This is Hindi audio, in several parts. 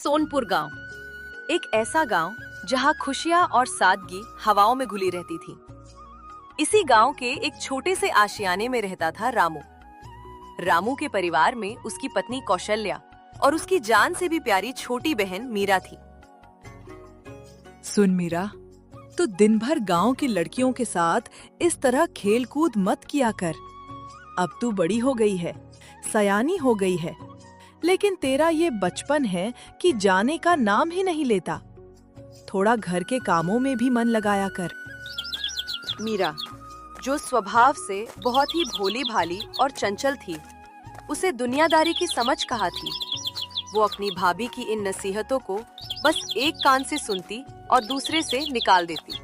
सोनपुर गांव, एक ऐसा गांव जहां खुशियां और सादगी हवाओं में घुली रहती थी। इसी गांव के एक छोटे से आशियाने में रहता था रामू। रामू के परिवार में उसकी पत्नी कौशल्या और उसकी जान से भी प्यारी छोटी बहन मीरा थी। सुन मीरा, तो दिन भर गांव की लड़कियों के साथ इस तरह खेल कूद मत किया कर। अब तू बड़ी हो गई है, सयानी हो गई है, लेकिन तेरा ये बचपन है कि जाने का नाम ही नहीं लेता। थोड़ा घर के कामों में भी मन लगाया कर। मीरा, जो स्वभाव से बहुत ही भोली भाली और चंचल थी, उसे दुनियादारी की समझ कहाँ थी। वो अपनी भाभी की इन नसीहतों को बस एक कान से सुनती और दूसरे से निकाल देती।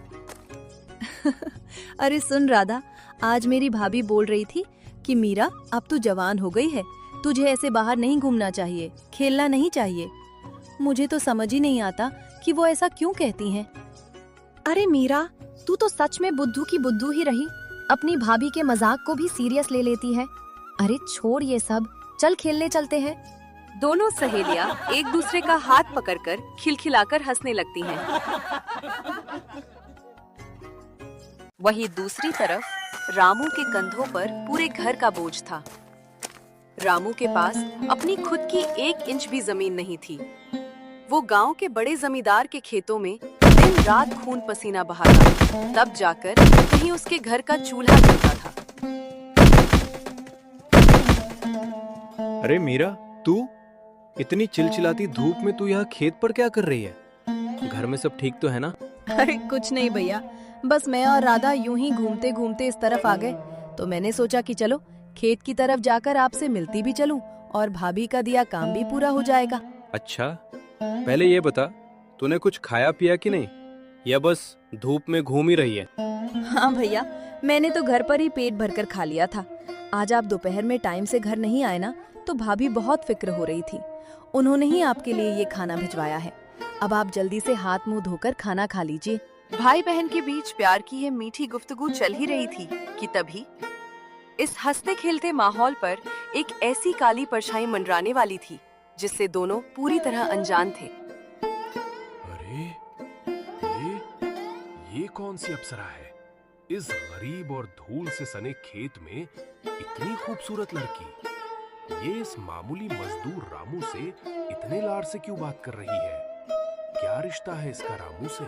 अरे सुन राधा, आज मेरी भाभी बोल रही थी कि मीरा अब तू जवान हो गई है, तुझे ऐसे बाहर नहीं घूमना चाहिए, खेलना नहीं चाहिए। मुझे तो समझ ही नहीं आता कि वो ऐसा क्यों कहती हैं। अरे मीरा, तू तो सच में बुद्धू की बुद्धू ही रही। अपनी भाभी के मजाक को भी सीरियस ले लेती है। अरे छोड़ ये सब, चल खेलने चलते हैं। दोनों सहेलियां एक दूसरे का हाथ पकड़कर खिलखिलाकर हंसने लगती हैं। वहीं दूसरी तरफ रामू के कंधों पर पूरे घर का बोझ था। रामू के पास अपनी खुद की 1 इंच भी जमीन नहीं थी। वो गांव के बड़े जमींदार के खेतों में दिन रात खून पसीना बहाता, तब जाकर कहीं उसके घर का चूल्हा जलता था। अरे मीरा, तू इतनी चिलचिलाती धूप में तू यहाँ खेत पर क्या कर रही है? घर में सब ठीक तो है ना? अरे कुछ नहीं भैया, बस मैं और राधा यूं ही घूमते घूमते इस तरफ आ गए, तो मैंने सोचा कि चलो खेत की तरफ जाकर आपसे मिलती भी चलूं और भाभी का दिया काम भी पूरा हो जाएगा। अच्छा, पहले ये बता, तूने कुछ खाया पिया कि नहीं, या बस धूप में घूम ही रही है? हाँ भैया, मैंने तो घर पर ही पेट भरकर खा लिया था। आज आप दोपहर में टाइम से घर नहीं आए ना, तो भाभी बहुत फिक्र हो रही थी। उन्होंने ही आपके लिए ये खाना भिजवाया है। अब आप जल्दी से हाथ मुंह धोकर खाना खा लीजिए। भाई बहन के बीच प्यार की ये मीठी गुफ्तगू चल ही रही थी कि तभी इस हंसते खेलते माहौल पर एक ऐसी काली परछाई मंडराने वाली थी जिससे दोनों पूरी तरह अनजान थे। अरे ये कौन सी अप्सरा है? इस गरीब और धूल से सने खेत में इतनी खूबसूरत लड़की। ये इस मामूली मजदूर रामू से इतने लाड से क्यों बात कर रही है? क्या रिश्ता है इसका रामू से?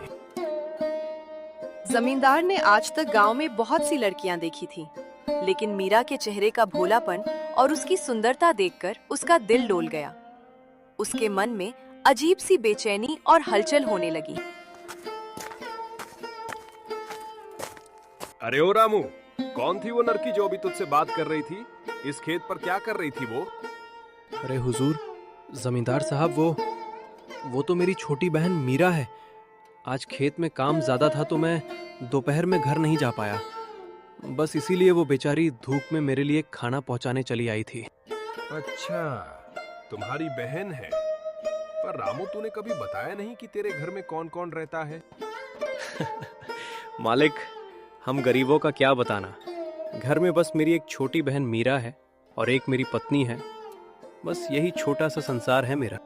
जमींदार ने आज तक गांव में बहुत सी लड़कियां देखी थी, लेकिन मीरा के चेहरे का भोलापन और उसकी सुंदरता देखकर उसका दिल डोल गया। उसके मन में अजीब सी बेचैनी और हलचल होने लगी। अरे ओ रामू, कौन थी वो लड़की जो अभी तुझसे बात कर रही थी? इस खेत पर क्या कर रही थी वो? अरे हुजूर, जमींदार साहब, वो तो मेरी छोटी बहन मीरा है। आज खेत में काम ज्यादा था तो मैं दोपहर में घर नहीं जा पाया। बस इसीलिए वो बेचारी धूप में मेरे लिए खाना पहुंचाने चली आई थी। अच्छा, तुम्हारी बहन है। पर रामू, तूने कभी बताया नहीं कि तेरे घर में कौन कौन रहता है? मालिक, हम गरीबों का क्या बताना। घर में बस मेरी एक छोटी बहन मीरा है और एक मेरी पत्नी है। बस यही छोटा सा संसार है मेरा।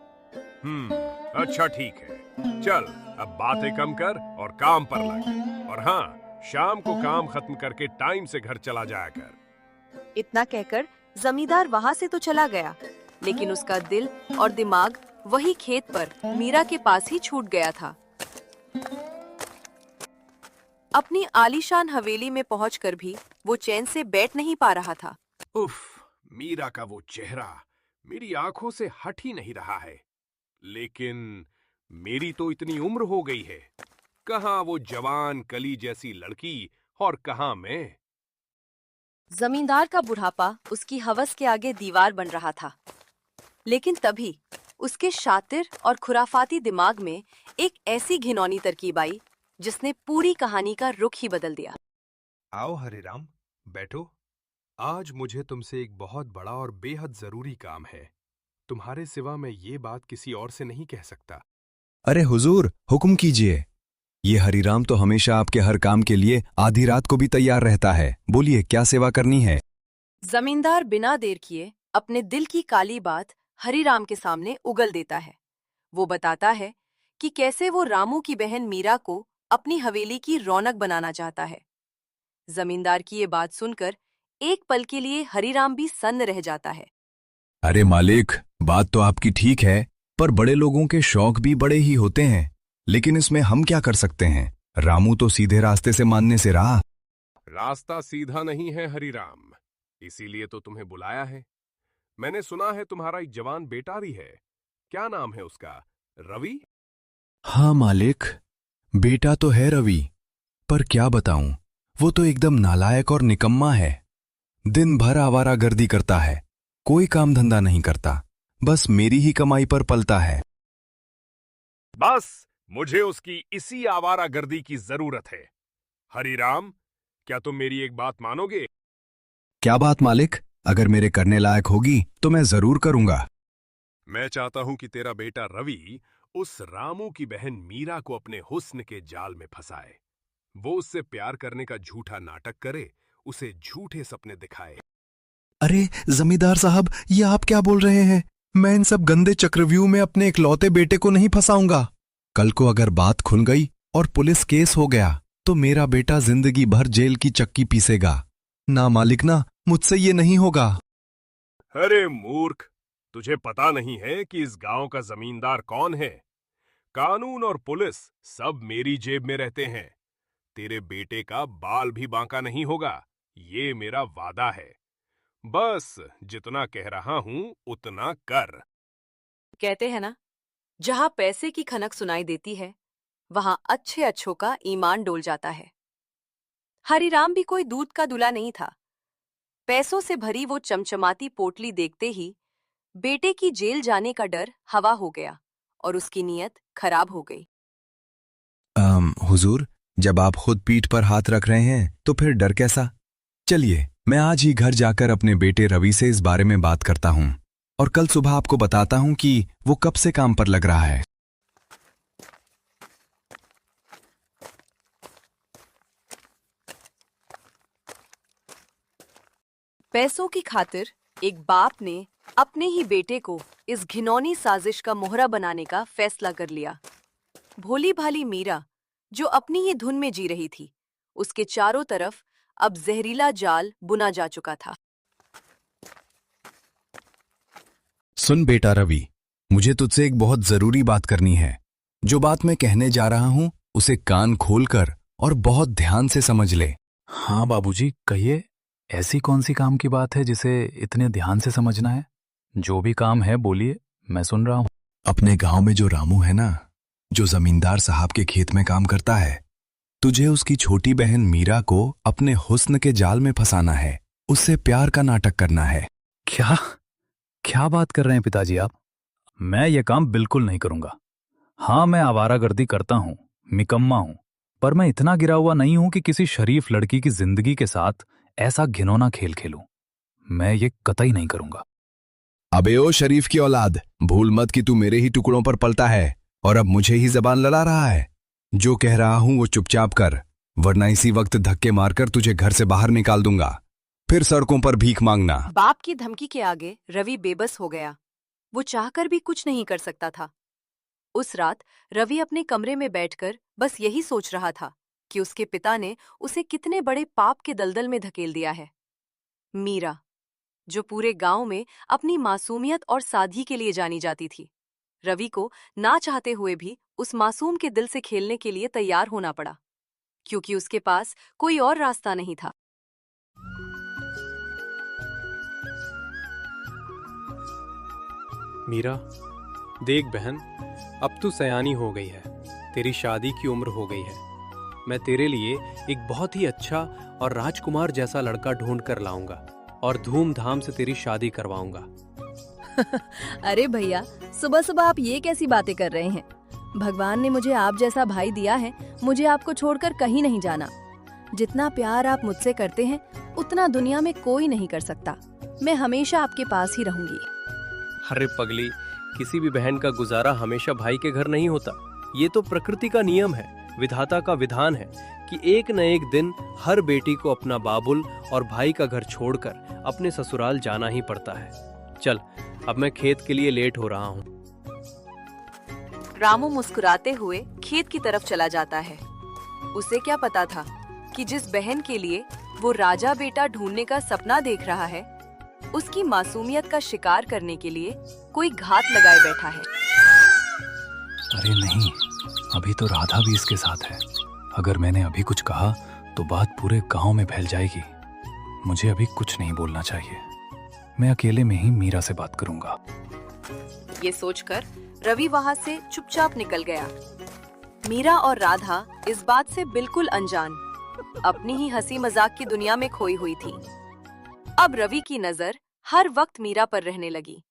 अच्छा ठीक है, चल अब बातें कम कर और काम पर लग। और हाँ, शाम को काम खत्म करके टाइम से घर चला जाया कर। इतना कहकर जमींदार वहां से तो चला गया, लेकिन उसका दिल और दिमाग वही खेत पर मीरा के पास ही छूट गया था। अपनी आलीशान हवेली में पहुंचकर भी वो चैन से बैठ नहीं पा रहा था। उफ, मीरा का वो चेहरा मेरी आंखों से हट ही नहीं रहा है। लेकिन मेरी तो इतनी उम्र हो गई है, कहाँ वो जवान कली जैसी लड़की और कहाँ मैं। जमींदार का बुढ़ापा उसकी हवस के आगे दीवार बन रहा था, लेकिन तभी उसके शातिर और खुराफाती दिमाग में एक ऐसी घिनौनी तरकीब आई जिसने पूरी कहानी का रुख ही बदल दिया। आओ हरिराम, बैठो। आज मुझे तुमसे एक बहुत बड़ा और बेहद जरूरी काम है। तुम्हारे सिवा मैं ये बात किसी और से नहीं कह सकता। अरे हुजूर, हुक्म कीजिए। ये हरिराम तो हमेशा आपके हर काम के लिए आधी रात को भी तैयार रहता है। बोलिए, क्या सेवा करनी है? जमींदार बिना देर किए अपने दिल की काली बात हरिराम के सामने उगल देता है। वो बताता है कि कैसे वो रामू की बहन मीरा को अपनी हवेली की रौनक बनाना चाहता है। जमींदार की ये बात सुनकर एक पल के लिए हरीराम भी सन्न रह जाता है। अरे मालिक, बात तो आपकी ठीक है, पर बड़े लोगों के शौक भी बड़े ही होते हैं। लेकिन इसमें हम क्या कर सकते हैं? रामू तो सीधे रास्ते से मानने से रहा। रास्ता सीधा नहीं है हरिराम, इसीलिए तो तुम्हें बुलाया है। मैंने सुना है तुम्हारा एक जवान बेटा भी है। क्या नाम है उसका? रवि? हाँ मालिक, बेटा तो है रवि, पर क्या बताऊं, वो तो एकदम नालायक और निकम्मा है। दिन भर आवारागर्दी करता है, कोई काम धंधा नहीं करता, बस मेरी ही कमाई पर पलता है। बस मुझे उसकी इसी आवारागर्दी की जरूरत है। हरिराम, क्या तुम मेरी एक बात मानोगे? क्या बात मालिक? अगर मेरे करने लायक होगी तो मैं जरूर करूंगा। मैं चाहता हूं कि तेरा बेटा रवि उस रामू की बहन मीरा को अपने हुस्न के जाल में फंसाए। वो उससे प्यार करने का झूठा नाटक करे, उसे झूठे सपने दिखाए। अरे जमींदार साहब, ये आप क्या बोल रहे हैं? मैं इन सब गंदे चक्रव्यूह में अपने इकलौते बेटे को नहीं फंसाऊंगा। कल को अगर बात खुल गई और पुलिस केस हो गया तो मेरा बेटा जिंदगी भर जेल की चक्की पीसेगा। ना मालिक ना, मुझसे ये नहीं होगा। अरे मूर्ख, तुझे पता नहीं है कि इस गांव का जमींदार कौन है? कानून और पुलिस सब मेरी जेब में रहते हैं। तेरे बेटे का बाल भी बांका नहीं होगा, ये मेरा वादा है। बस जितना कह रहा हूं उतना कर। कहते हैं ना, जहां पैसे की खनक सुनाई देती है वहां अच्छे अच्छों का ईमान डोल जाता है। हरिराम भी कोई दूध का दूल्हा नहीं था। पैसों से भरी वो चमचमाती पोटली देखते ही बेटे की जेल जाने का डर हवा हो गया और उसकी नीयत खराब हो गई। हुजूर, जब आप खुद पीठ पर हाथ रख रहे हैं तो फिर डर कैसा? चलिए, मैं आज ही घर जाकर अपने बेटे रवि से इस बारे में बात करता हूं और कल सुबह आपको बताता हूं कि वो कब से काम पर लग रहा है। पैसों की खातिर एक बाप ने अपने ही बेटे को इस घिनौनी साजिश का मोहरा बनाने का फैसला कर लिया। भोली भाली मीरा, जो अपनी ही धुन में जी रही थी, उसके चारों तरफ अब जहरीला जाल बुना जा चुका था। सुन बेटा रवि, मुझे तुझसे एक बहुत जरूरी बात करनी है। जो बात मैं कहने जा रहा हूं उसे कान खोलकर और बहुत ध्यान से समझ ले। हाँ बाबूजी, कहिए। ऐसी कौन सी काम की बात है जिसे इतने ध्यान से समझना है? जो भी काम है बोलिए, मैं सुन रहा हूं। अपने गांव में जो रामू है ना, जो जमींदार साहब के खेत में काम करता है, तुझे उसकी छोटी बहन मीरा को अपने हुस्न के जाल में फंसाना है, उससे प्यार का नाटक करना है। क्या क्या बात कर रहे हैं पिताजी आप? मैं ये काम बिल्कुल नहीं करूंगा। हाँ, मैं आवारागर्दी करता हूं, निकम्मा हूं, पर मैं इतना गिरा हुआ नहीं हूं कि किसी शरीफ लड़की की जिंदगी के साथ ऐसा घिनौना खेल खेलूं। मैं ये कतई नहीं करूंगा। अबे ओ शरीफ की औलाद, भूल मत कि तू मेरे ही टुकड़ों पर पलता है और अब मुझे ही जबान लड़ा रहा है। जो कह रहा हूं वो चुपचाप कर, वरना इसी वक्त धक्के मारकर तुझे घर से बाहर निकाल दूंगा। फिर सड़कों पर भीख मांगना। बाप की धमकी के आगे रवि बेबस हो गया। वो चाहकर भी कुछ नहीं कर सकता था। उस रात रवि अपने कमरे में बैठकर बस यही सोच रहा था कि उसके पिता ने उसे कितने बड़े पाप के दलदल में धकेल दिया है। मीरा, जो पूरे गांव में अपनी मासूमियत और सादगी के लिए जानी जाती थी, रवि को ना चाहते हुए भी उस मासूम के दिल से खेलने के लिए तैयार होना पड़ा, क्योंकि उसके पास कोई और रास्ता नहीं था। मीरा, देख बहन, अब तू सयानी हो गई है, तेरी शादी की उम्र हो गई है। मैं तेरे लिए एक बहुत ही अच्छा और राजकुमार जैसा लड़का ढूंढ कर लाऊंगा और धूमधाम से तेरी शादी करवाऊंगा। अरे भैया, सुबह सुबह आप ये कैसी बातें कर रहे हैं? भगवान ने मुझे आप जैसा भाई दिया है, मुझे आपको छोड़कर कहीं नहीं जाना। जितना प्यार आप मुझसे करते हैं उतना दुनिया में कोई नहीं कर सकता। मैं हमेशा आपके पास ही रहूंगी। अरे पगली, किसी भी बहन का गुजारा हमेशा भाई के घर नहीं होता। ये तो प्रकृति का नियम है, विधाता का विधान है कि एक न एक दिन हर बेटी को अपना बाबुल और भाई का घर छोड़कर अपने ससुराल जाना ही पड़ता है। चल, अब मैं खेत के लिए लेट हो रहा हूँ। रामू मुस्कुराते हुए खेत की तरफ चला जाता है। उसे क्या पता था कि जिस बहन के लिए वो राजा बेटा ढूंढने का सपना देख रहा है, उसकी मासूमियत का शिकार करने के लिए कोई घात लगाए बैठा है। अरे नहीं, अभी तो राधा भी इसके साथ है। अगर मैंने अभी कुछ कहा तो बात पूरे गांव में फैल जाएगी। मुझे अभी कुछ नहीं बोलना चाहिए। मैं अकेले में ही मीरा से बात करूंगा। ये सोचकर रवि वहाँ से चुपचाप निकल गया। मीरा और राधा इस बात से बिल्कुल अनजान, अपनी ही हंसी मजाक की दुनिया में खोई हुई थी। अब रवि की नजर हर वक्त मीरा पर रहने लगी।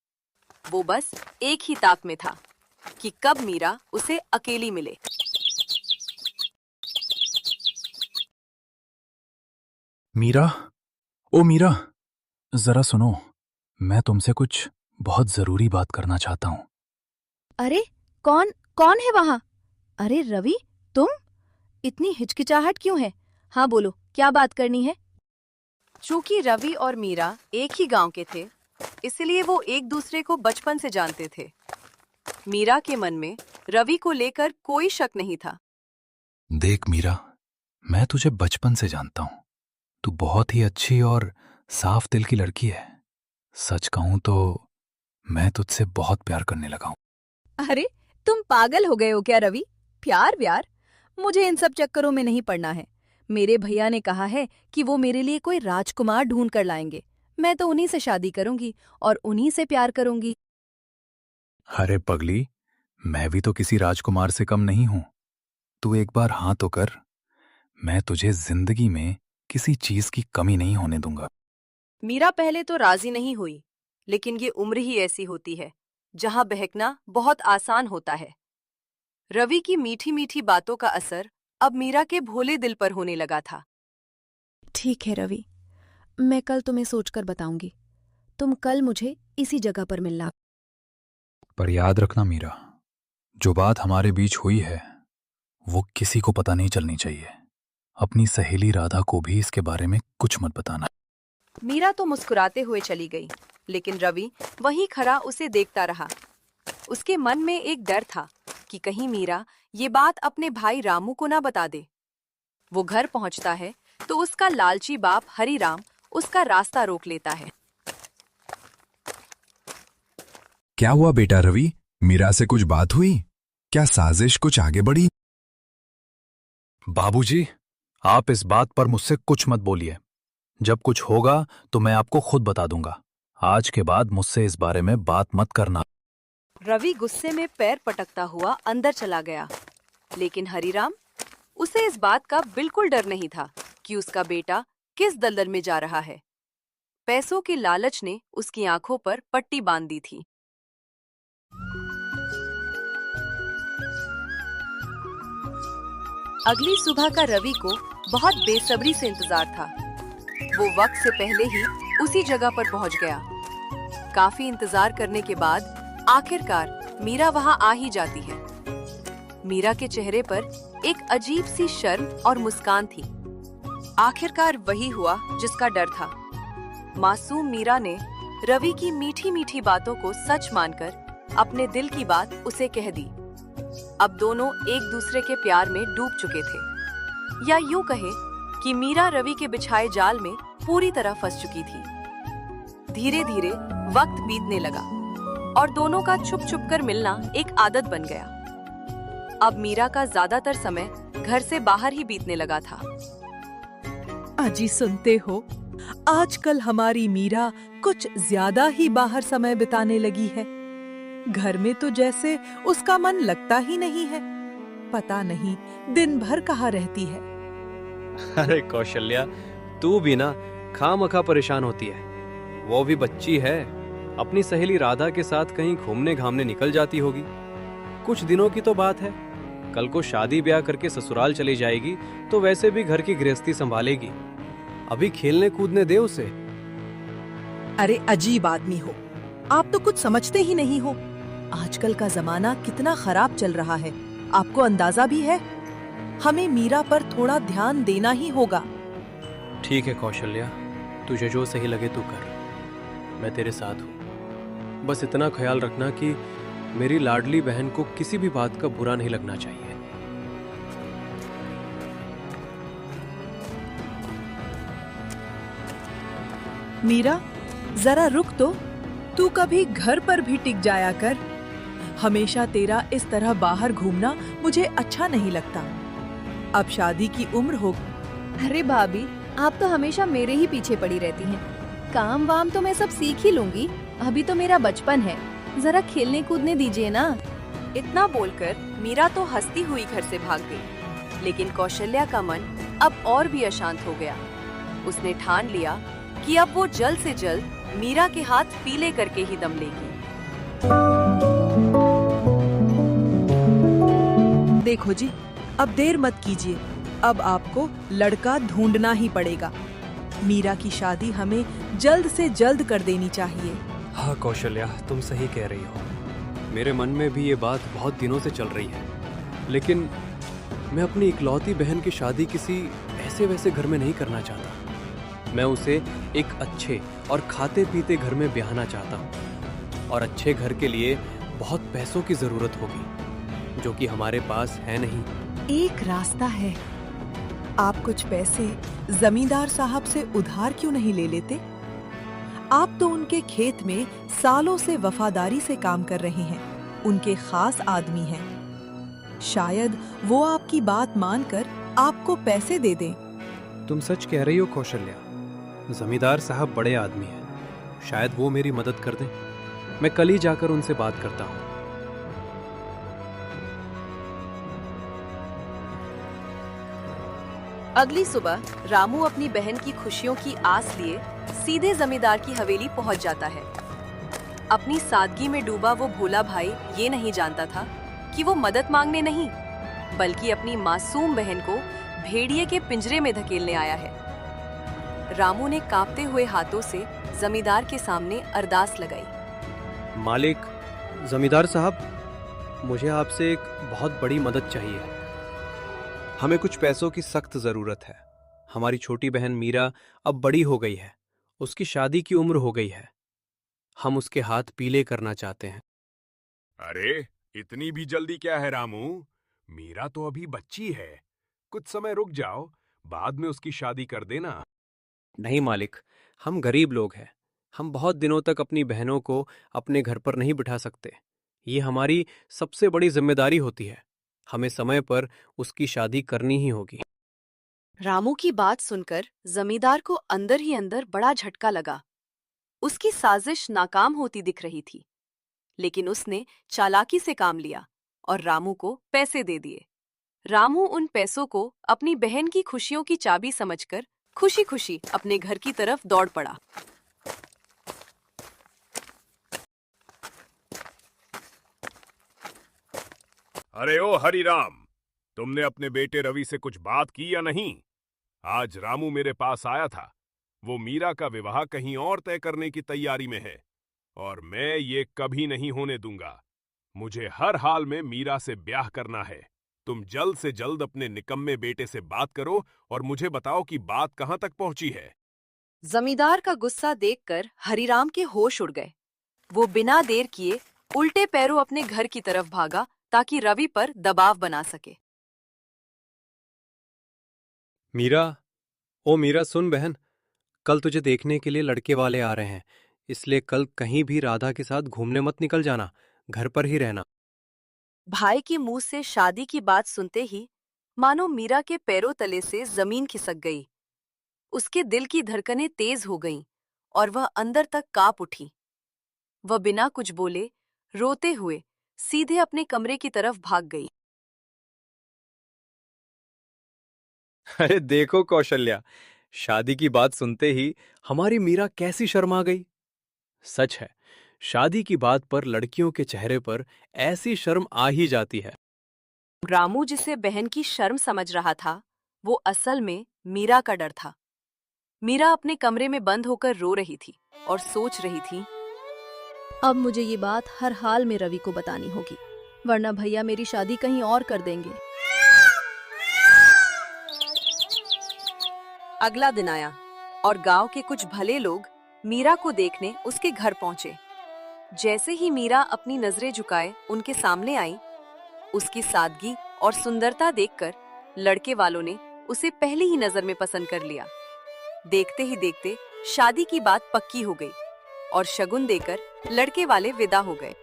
वो बस एक ही ताक में था कि कब मीरा उसे अकेली मिले। मीरा, ओ मीरा, जरा सुनो। मैं तुमसे कुछ बहुत जरूरी बात करना चाहता हूँ। अरे कौन कौन है वहाँ? अरे रवि, तुम? इतनी हिचकिचाहट क्यों है? हाँ बोलो, क्या बात करनी है? चूंकि रवि और मीरा एक ही गांव के थे, इसलिए वो एक दूसरे को बचपन से जानते थे। मीरा के मन में रवि को लेकर कोई शक नहीं था। देख मीरा, मैं तुझे बचपन से जानता हूँ। तू बहुत ही अच्छी और साफ दिल की लड़की है। सच कहूँ तो मैं तुझसे बहुत प्यार करने लगा हूँ। अरे तुम पागल हो गए हो क्या रवि? प्यार व्यार? मुझे इन सब चक्करों में नहीं पड़ना है। मेरे भैया ने कहा है कि वो मेरे लिए कोई राजकुमार ढूंढ कर लाएंगे। मैं तो उन्हीं से शादी करूंगी और उन्हीं से प्यार करूंगी। अरे पगली, मैं भी तो किसी राजकुमार से कम नहीं हूं। तू एक बार हाँ तो कर। मैं तुझे जिंदगी में किसी चीज की कमी नहीं होने दूंगा। मीरा पहले तो राजी नहीं हुई, लेकिन ये उम्र ही ऐसी होती है जहां बहकना बहुत आसान होता है। रवि की मीठी मीठी बातों का असर अब मीरा के भोले दिल पर होने लगा था। ठीक है रवि, मैं कल तुम्हें सोचकर बताऊंगी। तुम कल मुझे इसी जगह पर मिलना। पर याद रखना मीरा, जो बात हमारे बीच हुई है वो किसी को पता नहीं चलनी चाहिए। अपनी सहेली राधा को भी इसके बारे में कुछ मत बताना। मीरा तो मुस्कुराते हुए चली गई, लेकिन रवि वहीं खड़ा उसे देखता रहा। उसके मन में एक डर था कि कहीं मीरा ये बात अपने भाई रामू को ना बता दे। वो घर पहुंचता है तो उसका लालची बाप हरिराम उसका रास्ता रोक लेता है। क्या हुआ बेटा रवि? मीरा से कुछ बात हुई? क्या साजिश कुछ आगे बढ़ी? बाबूजी, आप इस बात पर मुझसे कुछ मत बोलिए। जब कुछ होगा तो मैं आपको खुद बता दूंगा। आज के बाद मुझसे इस बारे में बात मत करना। रवि गुस्से में पैर पटकता हुआ अंदर चला गया, लेकिन हरिराम, उसे इस बात का बिल्कुल डर नहीं था कि उसका बेटा किस दलदल में जा रहा है। पैसों के लालच ने उसकी आंखों पर पट्टी बांध दी थी। अगली सुबह का रवि को बहुत बेसब्री से इंतजार था। वो वक्त से पहले ही उसी जगह पर पहुंच गया। काफी इंतजार करने के बाद आखिरकार मीरा वहां आ ही जाती है। मीरा के चेहरे पर एक अजीब सी शर्म और मुस्कान थी। आखिरकार वही हुआ जिसका डर था। मासूम मीरा ने रवि की मीठी मीठी बातों को सच मानकर अपने दिल की बात उसे कह दी। अब दोनों एक दूसरे के प्यार में डूब चुके थे, या यूं कहे कि मीरा रवि के बिछाए जाल में पूरी तरह फंस चुकी थी। धीरे धीरे वक्त बीतने लगा और दोनों का छुप छुप कर मिलना एक आदत बन गया। अब मीरा का ज्यादातर समय घर से बाहर ही बीतने लगा था। अजी सुनते हो, आजकल हमारी मीरा कुछ ज्यादा ही बाहर समय बिताने लगी है। घर में तो जैसे उसका मन लगता ही नहीं है। पता नहीं दिन भर कहाँ रहती है। अरे कौशल्या, तू भी ना खामखा परेशान होती है। वो भी बच्ची है, अपनी सहेली राधा के साथ कहीं घूमने घामने निकल जाती होगी। कुछ दिनों की तो बात है, कल को शादी ब्याह करके ससुराल चली जाएगी तो वैसे भी घर की गृहस्थी संभालेगी। अभी खेलने कूदने दे उसे। अरे अजीब आदमी हो, आप तो कुछ समझते ही नहीं हो। आजकल का जमाना कितना खराब चल रहा है, आपको अंदाजा भी है। हमें मीरा पर थोड़ा ध्यान देना ही होगा। ठीक है कौशल्या, तुझे जो सही लगे तू कर, मैं तेरे साथ हूँ। बस इतना ख्याल रखना कि मेरी लाडली बहन को किसी भी बात का बुरा नहीं लगना चाहिए। मीरा, जरा रुक तो। तू कभी घर पर भी टिक जाया कर। हमेशा तेरा इस तरह बाहर घूमना मुझे अच्छा नहीं लगता। अब शादी की उम्र हो। अरे भाभी, आप तो हमेशा मेरे ही पीछे पड़ी रहती हैं। काम वाम तो मैं सब सीख ही लूंगी, अभी तो मेरा बचपन है, जरा खेलने कूदने दीजिए ना। इतना बोलकर मीरा तो हंसती हुई घर से भाग गई। लेकिन कौशल्या का मन अब और भी अशांत हो गया। उसने ठान लिया कि अब वो जल्द से जल्द मीरा के हाथ पीले करके ही दम लेगी। देखो जी, अब देर मत कीजिए। अब आपको लड़का ढूंढना ही पड़ेगा। मीरा की शादी हमें जल्द से जल्द कर देनी चाहिए। हाँ कौशल्या, तुम सही कह रही हो। मेरे मन में भी ये बात बहुत दिनों से चल रही है, लेकिन मैं अपनी इकलौती बहन की शादी किसी ऐसे वैसे घर में नहीं करना चाहता। मैं उसे एक अच्छे और खाते पीते घर में ब्याहना चाहता हूँ, और अच्छे घर के लिए बहुत पैसों की जरूरत होगी, जो कि हमारे पास है नहीं। एक रास्ता है। आप कुछ पैसे जमींदार साहब से उधार क्यों नहीं ले लेते? आप तो उनके खेत में सालों से वफादारी से काम कर रहे हैं, उनके खास आदमी हैं। शायद वो आपकी बात मानकर आपको पैसे दे दें। तुम सच कह रही हो कौशल्या। जमींदार साहब बड़े आदमी हैं, शायद वो मेरी मदद कर दें। मैं कल ही जाकर उनसे बात करता हूँ। अगली सुबह रामू अपनी बहन की खुशियों की आस लिए सीधे जमींदार की हवेली पहुंच जाता है। अपनी सादगी में डूबा वो भोला भाई ये नहीं जानता था कि वो मदद मांगने नहीं, बल्कि अपनी मासूम बहन को भेड़िए के पिंजरे में धकेलने आया है। रामू ने कांपते हुए हाथों से जमींदार के सामने अरदास लगाई। मालिक, जमींदार साहब, मुझे आपसे एक बहुत बड़ी मदद चाहिए। हमें कुछ पैसों की सख्त जरूरत है। हमारी छोटी बहन मीरा अब बड़ी हो गई है, उसकी शादी की उम्र हो गई है। हम उसके हाथ पीले करना चाहते हैं। अरे, इतनी भी जल्दी क्या है रामू? मीरा तो अभी बच्ची है, कुछ समय रुक जाओ, बाद में उसकी शादी कर देना। नहीं मालिक, हम गरीब लोग हैं। हम बहुत दिनों तक अपनी बहनों को अपने घर पर नहीं बिठा सकते। ये हमारी सबसे बड़ी जिम्मेदारी होती है। हमें समय पर उसकी शादी करनी ही होगी। रामू की बात सुनकर जमींदार को अंदर ही अंदर बड़ा झटका लगा। उसकी साजिश नाकाम होती दिख रही थी, लेकिन उसने चालाकी से काम लिया और रामू को पैसे दे दिए। रामू उन पैसों को अपनी बहन की खुशियों की चाबी समझकर खुशी खुशी अपने घर की तरफ दौड़ पड़ा। अरे ओ हरिराम, तुमने अपने बेटे रवि से कुछ बात की या नहीं? आज रामू मेरे पास आया था। वो मीरा का विवाह कहीं और तय करने की तैयारी में है, और मैं ये कभी नहीं होने दूंगा। मुझे हर हाल में मीरा से ब्याह करना है। तुम जल्द से जल्द अपने निकम्मे बेटे से बात करो और मुझे बताओ कि बात कहां तक पहुंची है। जमींदार का गुस्सा देखकर हरिराम के होश उड़ गए। वो बिना देर किए उल्टे पैरों अपने घर की तरफ भागा ताकि रवि पर दबाव बना सके। मीरा, ओ मीरा, सुन बहन, कल तुझे देखने के लिए लड़के वाले आ रहे हैं, इसलिए कल कहीं भी राधा के साथ घूमने मत निकल जाना, घर पर ही रहना। भाई के मुंह से शादी की बात सुनते ही मानो मीरा के पैरों तले से जमीन खिसक गई। उसके दिल की धड़कनें तेज हो गईं और वह अंदर तक कांप उठी। वह बिना कुछ बोले रोते हुए सीधे अपने कमरे की तरफ भाग गई। अरे देखो कौशल्या, शादी की बात सुनते ही हमारी मीरा कैसी शर्मा गई। सच है, शादी की बात पर लड़कियों के चेहरे पर ऐसी शर्म आ ही जाती है। रामू जिसे बहन की शर्म समझ रहा था, वो असल में मीरा का डर था। मीरा अपने कमरे में बंद होकर रो रही थी और सोच रही थी, अब मुझे ये बात हर हाल में रवि को बतानी होगी, वरना भैया मेरी शादी कहीं और कर देंगे। अगला दिन आया और गांव के कुछ भले लोग मीरा को देखने उसके घर पहुंचे। जैसे ही मीरा अपनी नजरें झुकाए उनके सामने आई, उसकी सादगी और सुंदरता देखकर लड़के वालों ने उसे पहली ही नजर में पसंद कर लिया। देखते ही देखते शादी की बात पक्की हो गई और शगुन देकर लड़के वाले विदा हो गए।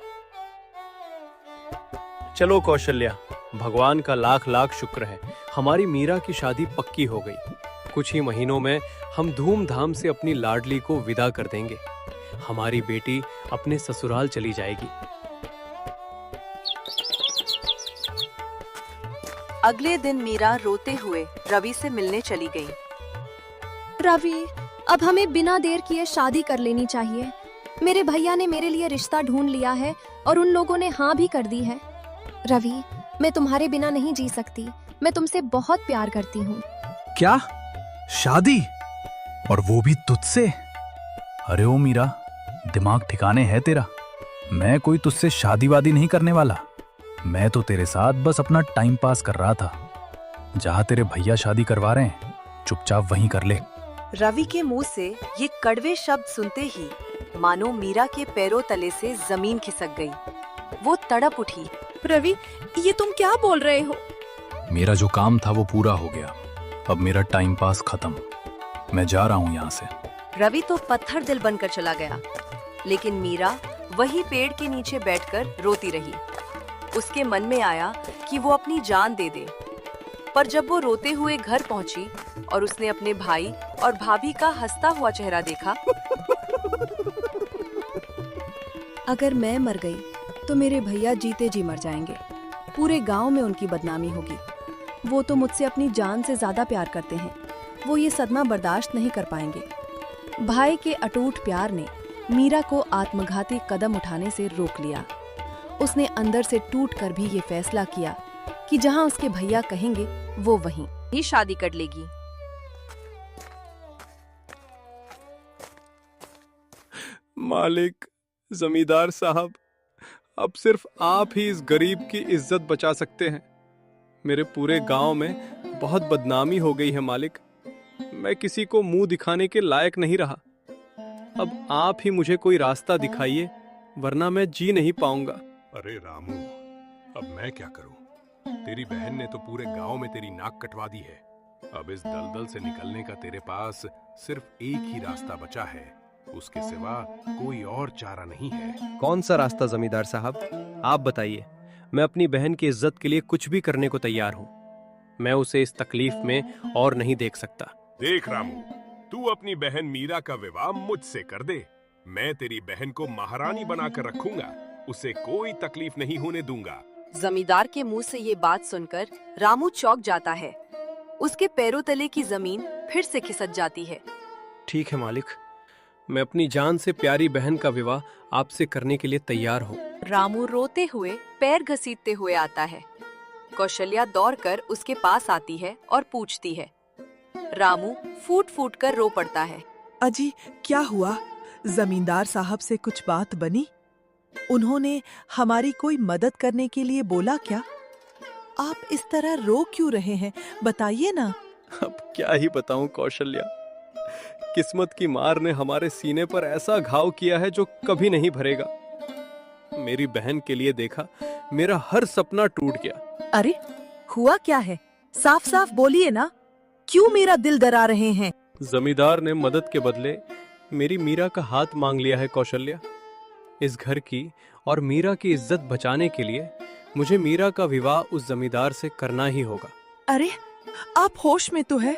चलो कौशल्या, भगवान का लाख लाख शुक्र है, हमारी मीरा की शादी पक्की हो गई। कुछ ही महीनों में हम धूमधाम से अपनी लाडली को विदा कर देंगे। हमारी बेटी अपने ससुराल चली जाएगी। अगले दिन मीरा रोते हुए रवि से मिलने चली गई। रवि, अब हमें बिना देर किए शादी कर लेनी चाहिए। मेरे भैया ने मेरे लिए रिश्ता ढूंढ लिया है और उन लोगों ने हाँ भी कर दी है। रवि, मैं तुम्हारे बिना नहीं जी सकती। मैं तुमसे बहुत प्यार करती हूँ। क्या? शादी? और वो भी तुझसे? अरे ओ मीरा, दिमाग ठिकाने है तेरा? मैं कोई तुझसे शादी वादी नहीं करने वाला। मैं तो तेरे साथ बस अपना टाइम पास कर रहा था। जहां तेरे भैया शादी करवा रहे हैं, चुपचाप वहीं कर ले। रवि के मुंह से ये कड़वे शब्द सुनते ही मानो मीरा के पैरों तले से जमीन खिसक गई। वो तड़प उठी। रवि, ये तुम क्या बोल रहे हो? मेरा जो काम था वो पूरा हो गया। अब मेरा टाइम पास खत्म। मैं जा रहा हूँ यहाँ से। रवि तो पत्थर दिल बनकर चला गया, लेकिन मीरा वही पेड़ के नीचे बैठकर रोती रही। उसके मन में आया कि वो अपनी जान दे दे, पर जब वो रोते हुए घर पहुंची और उसने अपने भाई और भाभी का हंसता हुआ चेहरा देखा। अगर मैं मर गई तो मेरे भैया जीते जी मर जाएंगे। पूरे गांव में उनकी बदनामी होगी। वो तो मुझसे अपनी जान से ज्यादा प्यार करते हैं। वो ये सदमा बर्दाश्त नहीं कर पाएंगे। भाई के अटूट प्यार ने मीरा को आत्मघाती कदम उठाने से रोक लिया। उसने अंदर से टूट कर भी ये फैसला किया कि जहां उसके भैया कहेंगे वो वहीं ही शादी कर लेगी। मालिक, जमींदार साहब, अब सिर्फ आप ही इस गरीब की इज्जत बचा सकते हैं। मेरे पूरे गांव में बहुत बदनामी हो गई है मालिक। मैं किसी को मुंह दिखाने के लायक नहीं रहा। अब आप ही मुझे कोई रास्ता दिखाइए, वरना मैं जी नहीं पाऊंगा। अरे रामू, अब मैं क्या करूं? तेरी बहन ने तो पूरे गांव में तेरी नाक कटवा दी है। अब इस दलदल से निकलने का तेरे पास सिर्फ एक ही रास्ता बचा है। उसके सिवा कोई और चारा नहीं है। कौन सा रास्ता जमींदार साहब? आप बताइए। मैं अपनी बहन की इज्जत के लिए कुछ भी करने को तैयार हूँ। मैं उसे इस तकलीफ में और नहीं देख सकता। देख रामू, तू अपनी बहन मीरा का विवाह मुझसे कर दे। मैं तेरी बहन को महारानी बनाकर रखूंगा। उसे कोई तकलीफ नहीं होने दूंगा। जमींदार के मुंह से ये बात सुनकर रामू चौंक जाता है। उसके पैरों तले की जमीन फिर से खिसक जाती है। ठीक है मालिक, मैं अपनी जान से प्यारी बहन का विवाह आपसे करने के लिए तैयार हूँ। रामू रोते हुए पैर घसीटते हुए आता है। कौशल्या दौड़कर उसके पास आती है और पूछती है। रामू फूट फूट कर रो पड़ता है। अजी, क्या हुआ? जमींदार साहब से कुछ बात बनी? उन्होंने हमारी कोई मदद करने के लिए बोला क्या? आप इस तरह रो क्यों रहे हैं? बताइए ना। अब क्या ही बताऊं कौशल्या, किस्मत की मार ने हमारे सीने पर ऐसा घाव किया है जो कभी नहीं भरेगा। मेरी बहन के लिए देखा, मेरा हर सपना टूट गया। अरे, हुआ क्या है? साफ साफ बोलिए ना। क्यों मेरा दिल डरा रहे हैं? जमींदार ने मदद के बदले मेरी मीरा का हाथ मांग लिया है कौशल्या। इस घर की और मीरा की इज्जत बचाने के लिए मुझे मीरा का विवाह उस जमींदार से करना ही होगा। अरे, आप होश में तो है?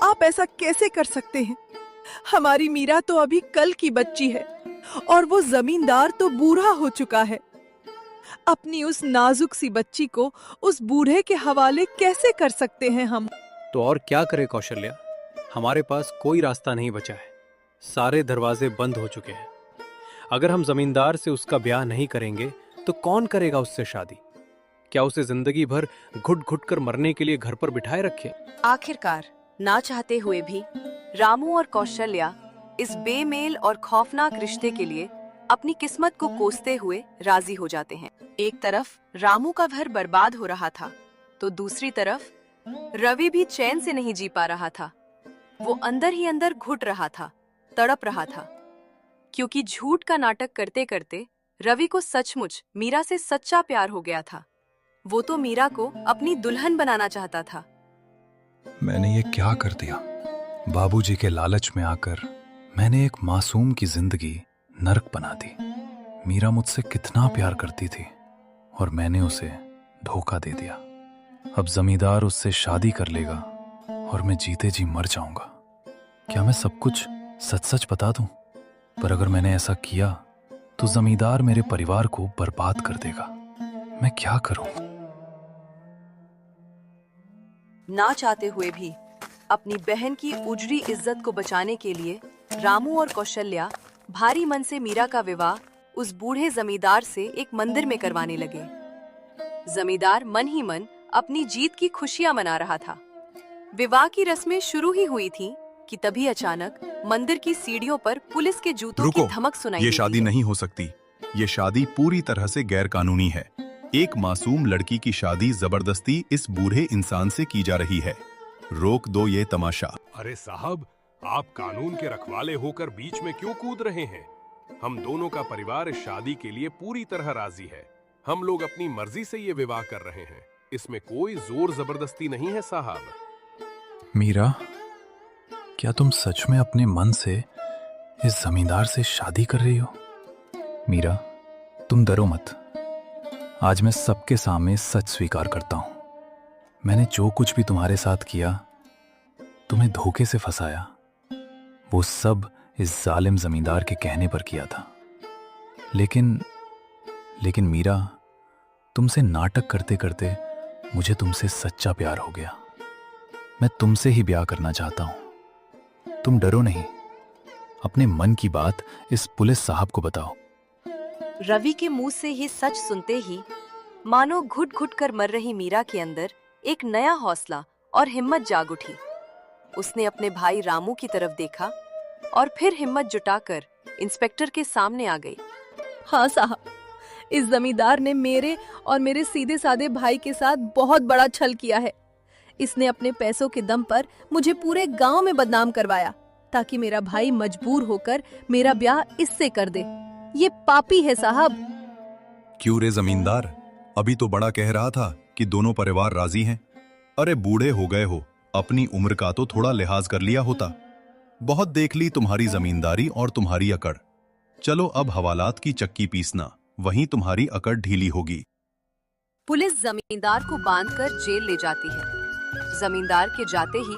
आप ऐसा कैसे कर सकते हैं? हमारी मीरा तो अभी कल की बच्ची है और वो जमींदार तो बूढ़ा हो चुका है। अपनी उस नाजुक सी बच्ची को उस बूढ़े के हवाले कैसे कर सकते हैं हम? तो और क्या करे कौशल्या, हमारे पास कोई रास्ता नहीं बचा है। सारे दरवाजे बंद हो चुके हैं। अगर हम जमींदार से उसका ब्याह नहीं करेंगे तो कौन करेगा उससे शादी? क्या उसे जिंदगी भर घुट घुट कर मरने के लिए घर पर बिठाए रखे? आखिरकार ना चाहते हुए भी रामू और कौशल्या इस बेमेल और खौफनाक रिश्ते के लिए अपनी किस्मत को कोसते हुए राजी हो जाते हैं। एक तरफ रामू का घर बर्बाद हो रहा था, तो दूसरी तरफ रवि भी चैन से नहीं जी पा रहा था। वो अंदर ही अंदर घुट रहा था, तड़प रहा था। क्योंकि झूठ का नाटक करते करते रवि को सचमुच मीरा से सच्चा प्यार हो गया था। वो तो मीरा को अपनी दुल्हन बनाना चाहता था। मैंने ये क्या कर दिया? बाबूजी के लालच में आकर मैंने एक मासूम की जिंदगी नर्क बना दी। मीरा मुझसे कितना प्यार करती थी और मैंने उसे धोखा दे दिया। अब जमींदार उससे शादी कर लेगा और मैं जीते जी मर जाऊंगा। क्या मैं सब कुछ सच सच बता दूं? पर अगर मैंने ऐसा किया तो जमींदार मेरे परिवार को बर्बाद कर देगा। मैं क्या करूं? ना चाहते हुए भी अपनी बहन की उजड़ी इज्जत को बचाने के लिए रामू और कौशल्या भारी मन से मीरा का विवाह उस बूढ़े जमींदार से एक मंदिर में करवाने लगे। जमींदार मन ही मन अपनी जीत की खुशियां मना रहा था। विवाह की रस्में शुरू ही हुई थीं कि तभी अचानक मंदिर की सीढ़ियों पर पुलिस के जूतों की धमक सुनाई ये देती शादी है। नहीं हो सकती। ये शादी पूरी तरह से गैर कानूनी है। एक मासूम लड़की की शादी जबरदस्ती इस बूढ़े इंसान से की जा रही है। रोक दो ये तमाशा। अरे साहब, आप कानून के रखवाले होकर बीच में क्यों कूद रहे हैं? हम दोनों का परिवार इस शादी के लिए पूरी तरह राजी है। हम लोग अपनी मर्जी से ये विवाह कर रहे हैं। इसमें कोई जोर जबरदस्ती नहीं है साहब। मीरा, क्या तुम सच में अपने मन से इस जमींदार से शादी कर रही हो? मीरा, तुम डरो मत। आज मैं सबके सामने सच स्वीकार करता हूं। मैंने जो कुछ भी तुम्हारे साथ किया, तुम्हें धोखे से फंसाया, वो सब इस जालिम जमींदार के कहने पर किया था। लेकिन मीरा, तुमसे नाटक करते करते मुझे तुमसे सच्चा प्यार हो गया। मैं तुमसे ही ब्याह करना चाहता हूं। तुम डरो नहीं। अपने मन की बात इस पुलिस साहब को बताओ। रवि के मुंह से ये सच सुनते ही मानो घुट घुट कर मर रही मीरा के अंदर एक नया हौसला और हिम्मत जाग उठी। उसने अपने भाई रामू की तरफ देखा और फिर हिम्मत जुटाकर इंस्पेक्टर के सामने आ गई। हाँ साहब, इस जमींदार ने मेरे और मेरे सीधे साधे भाई के साथ बहुत बड़ा छल किया है। इसने अपने पैसों के दम पर मुझे पूरे गांव में बदनाम करवाया ताकि मेरा भाई मजबूर होकर मेरा ब्याह इससे कर दे। ये पापी है साहब। क्यों रे जमींदार, अभी तो बड़ा कह रहा था कि दोनों परिवार राजी हैं। अरे बूढ़े हो गए हो, अपनी उम्र का तो थोड़ा लिहाज कर लिया होता। बहुत देख ली तुम्हारी जमींदारी और तुम्हारी अकड़। चलो अब हवालात की चक्की पीसना, वहीं तुम्हारी अकड़ ढीली होगी। पुलिस जमींदार को बांधकर जेल ले जाती है। जमींदार के जाते ही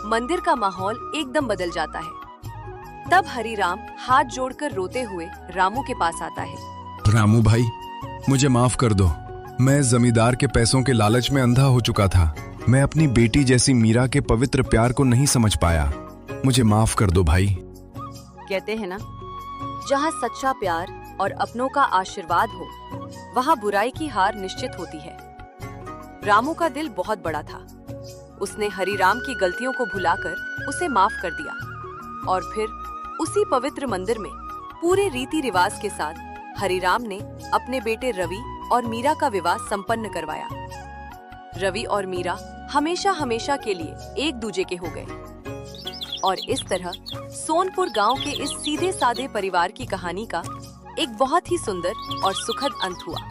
मंदिर का माहौल एकदम बदल जाता है। तब हरिराम हाथ जोड़कर रोते हुए रामू के पास आता है। रामू भाई, मुझे माफ कर दो। मैं जमींदार के पैसों के लालच में अंधा हो चुका था। मैं अपनी बेटी जैसी मीरा के पवित्र प्यार को नहीं समझ पाया। मुझे माफ कर दो भाई। कहते हैं ना, जहाँ सच्चा प्यार और अपनों का आशीर्वाद हो, वहाँ बुराई की हार निश्चित होती है। रामू का दिल बहुत बड़ा था। उसने हरिराम की गलतियों को भुलाकर उसे माफ कर दिया और फिर उसी पवित्र मंदिर में पूरे रीति रिवाज के साथ हरिराम ने अपने बेटे रवि और मीरा का विवाह संपन्न करवाया। रवि और मीरा हमेशा हमेशा के लिए एक दूजे के हो गए और इस तरह सोनपुर गांव के इस सीधे साधे परिवार की कहानी का एक बहुत ही सुंदर और सुखद अंत हुआ।